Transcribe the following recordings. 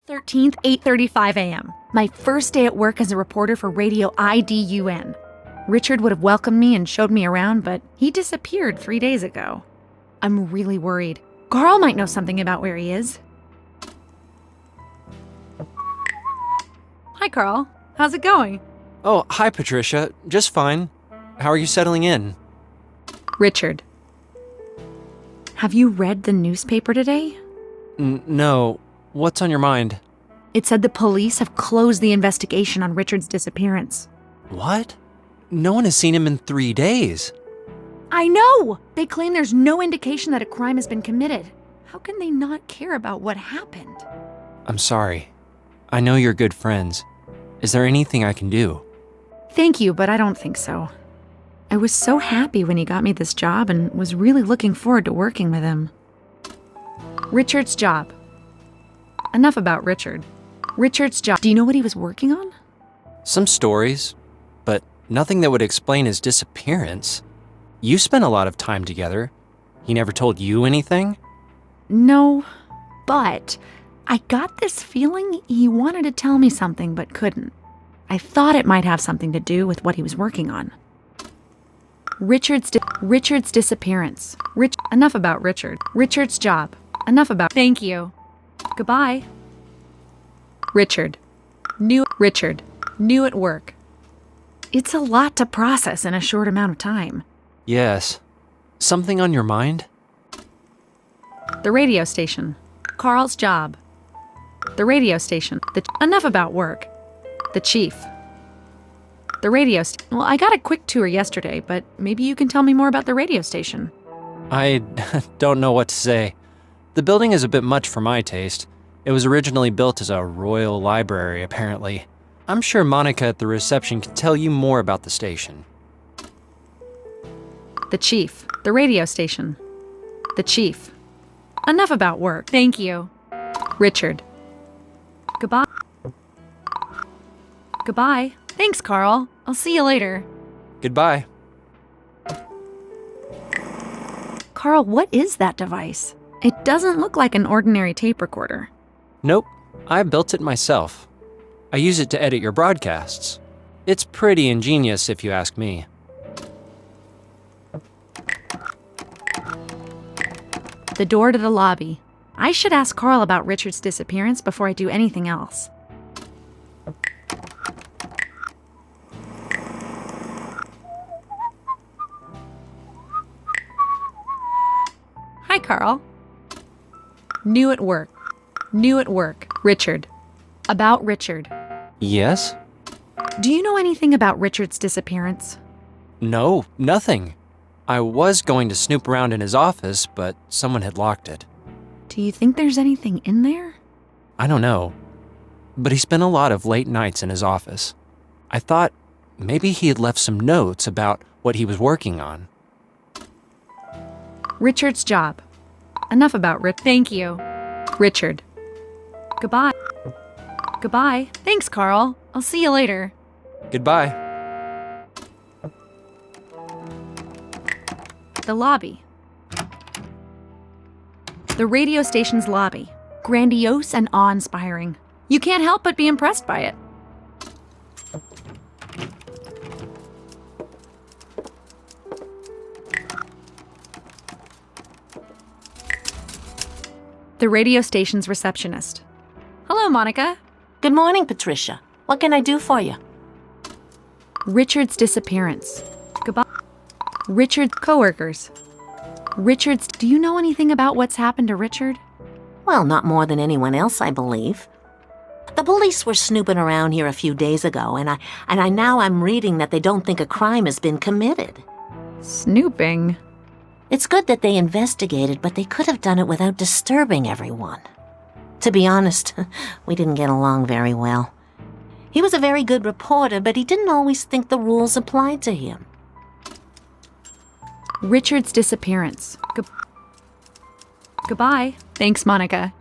13th, 8:35 a.m. My first day at work as a reporter for Radio IDUN. Richard would have welcomed me and showed me around, but he disappeared 3 days ago. I'm really worried. Carl might know something about where he is. Hi, Carl. How's it going? Oh, hi, Patricia. Just fine. How are you settling in? Richard. Have you read the newspaper today? No. What's on your mind? It said the police have closed the investigation on Richard's disappearance. What? No one has seen him in 3 days. I know! They claim there's no indication that a crime has been committed. How can they not care about what happened? I'm sorry. I know you're good friends. Is there anything I can do? Thank you, but I don't think so. I was so happy when he got me this job and was really looking forward to working with him. Richard's job. Enough about Richard. Richard's job. Do you know what he was working on? Some stories, but nothing that would explain his disappearance. You spent a lot of time together. He never told you anything? No, but I got this feeling he wanted to tell me something but couldn't. I thought it might have something to do with what he was working on. Richard's disappearance. Enough about Richard. Richard's job. Enough about. Thank you. Goodbye. Richard. New at work. It's a lot to process in a short amount of time. Yes. Something on your mind? The radio station. Carl's job. The radio station. Enough about work. The chief. The radio Well, I got a quick tour yesterday, but maybe you can tell me more about the radio station. I don't know what to say. The building is a bit much for my taste. It was originally built as a royal library, apparently. I'm sure Monica at the reception can tell you more about the station. The chief. The radio station. The chief. Enough about work. Thank you. Richard. Goodbye. Goodbye. Thanks, Carl. I'll see you later. Goodbye. Carl, what is that device? It doesn't look like an ordinary tape recorder. Nope, I built it myself. I use it to edit your broadcasts. It's pretty ingenious if you ask me. The door to the lobby. I should ask Carl about Richard's disappearance before I do anything else. Hi, Carl. New at work. Richard. About Richard. Yes? Do you know anything about Richard's disappearance? No, nothing. I was going to snoop around in his office, but someone had locked it. Do you think there's anything in there? I don't know. But he spent a lot of late nights in his office. I thought maybe he had left some notes about what he was working on. Richard's job. Enough about Thank you. Richard. Goodbye. Goodbye. Thanks, Carl. I'll see you later. Goodbye. The lobby. The radio station's lobby. Grandiose and awe-inspiring. You can't help but be impressed by it. The radio station's receptionist. Hello, Monica. Good morning, Patricia. What can I do for you? Richard's disappearance. Goodbye. Richard's coworkers. Do you know anything about what's happened to Richard? Well, not more than anyone else, I believe. The police were snooping around here a few days ago, and I'm reading that they don't think a crime has been committed. Snooping? It's good that they investigated, but they could have done it without disturbing everyone. To be honest, we didn't get along very well. He was a very good reporter, but he didn't always think the rules applied to him. Richard's disappearance. Goodbye. Thanks, Monica.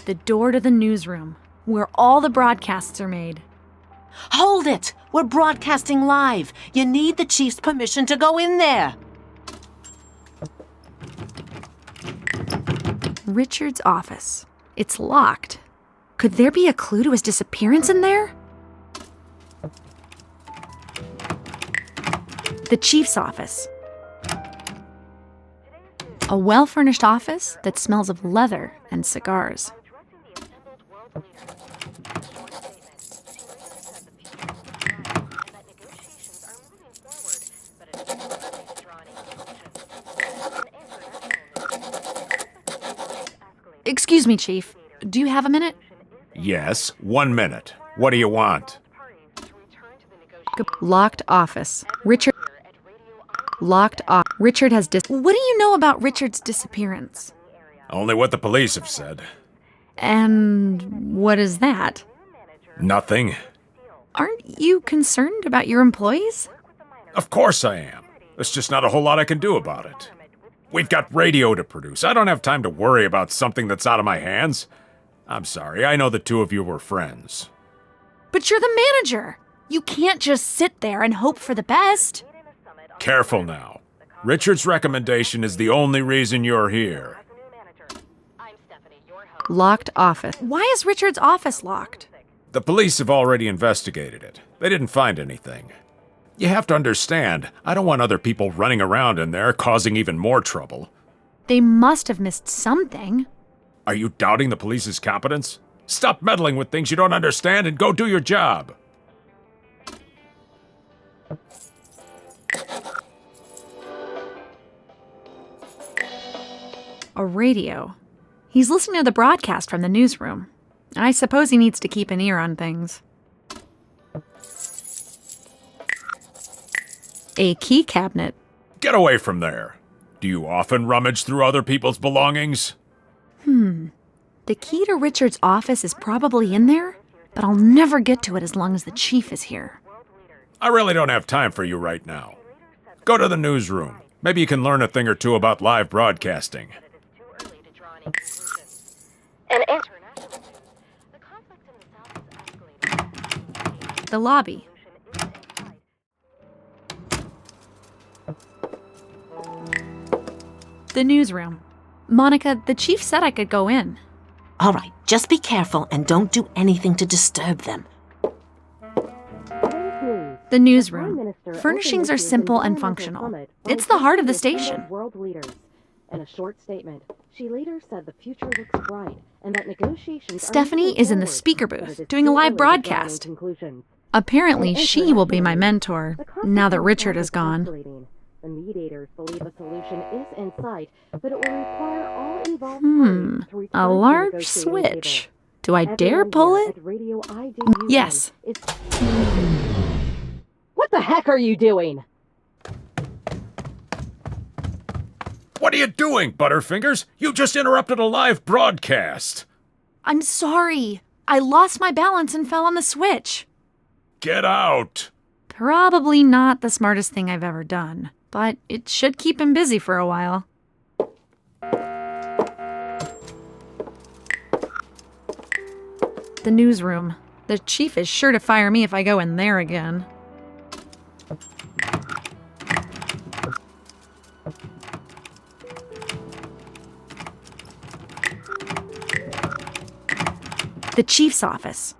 The door to the newsroom, where all the broadcasts are made. Hold it! We're broadcasting live. You need the chief's permission to go in there. Richard's office. It's locked. Could there be a clue to his disappearance in there? The chief's office. A well-furnished office that smells of leather and cigars. Excuse me, Chief. Do you have a minute? Yes, 1 minute. What do you want? Locked office. Richard has What do you know about Richard's disappearance? Only what the police have said. And what is that? Nothing. Aren't you concerned about your employees? Of course I am. There's just not a whole lot I can do about it. We've got radio to produce. I don't have time to worry about something that's out of my hands. I'm sorry, I know the two of you were friends. But you're the manager. You can't just sit there and hope for the best. Careful now. Richard's recommendation is the only reason you're here. Locked office. Why is Richard's office locked? The police have already investigated it. They didn't find anything. You have to understand, I don't want other people running around in there causing even more trouble. They must have missed something. Are you doubting the police's competence? Stop meddling with things you don't understand and go do your job. A radio. He's listening to the broadcast from the newsroom. I suppose he needs to keep an ear on things. A key cabinet. Get away from there. Do you often rummage through other people's belongings? The key to Richard's office is probably in there, but I'll never get to it as long as the chief is here. I really don't have time for you right now. Go to the newsroom. Maybe you can learn a thing or two about live broadcasting. The lobby. The newsroom. Monica, the chief said I could go in. All right, just be careful and don't do anything to disturb them. The newsroom. Furnishings are simple and functional. It's the heart of the station. World leaders. In a short statement, she later said the future looks bright and that negotiations. Stephanie is in the speaker booth doing a live broadcast. Apparently, she will be my mentor now that Richard is gone. The mediators believe a solution is in sight, but it will require all involved parties to return A to large negotiating switch. table. Do I dare Everyone pull here it? at Radio IDU Yes. What the heck are you doing? What are you doing, Butterfingers? You just interrupted a live broadcast. I'm sorry. I lost my balance and fell on the switch. Get out. Probably not the smartest thing I've ever done, but it should keep him busy for a while. The newsroom. The chief is sure to fire me if I go in there again. The chief's office.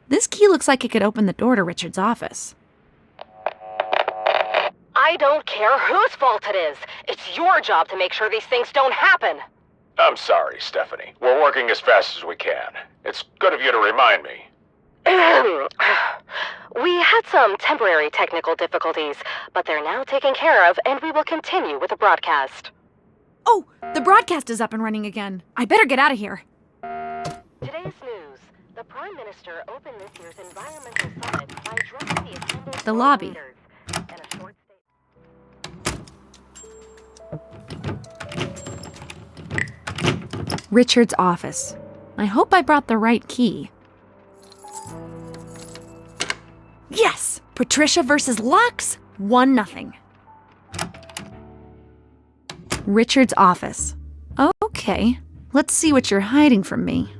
This key looks like it could open the door to Richard's office. I don't care whose fault it is. It's your job to make sure these things don't happen. I'm sorry, Stephanie. We're working as fast as we can. It's good of you to remind me. We had some temporary technical difficulties, but they're now taken care of, and we will continue with the broadcast. Oh, the broadcast is up and running again. I better get out of here. Today's news. The Prime Minister opened this year's environmental summit by addressing the assembled The world lobby. leaders. In a short statement. Richard's office. I hope I brought the right key. Yes! Patricia versus Lux, 1-0. Richard's office. Okay, let's see what you're hiding from me.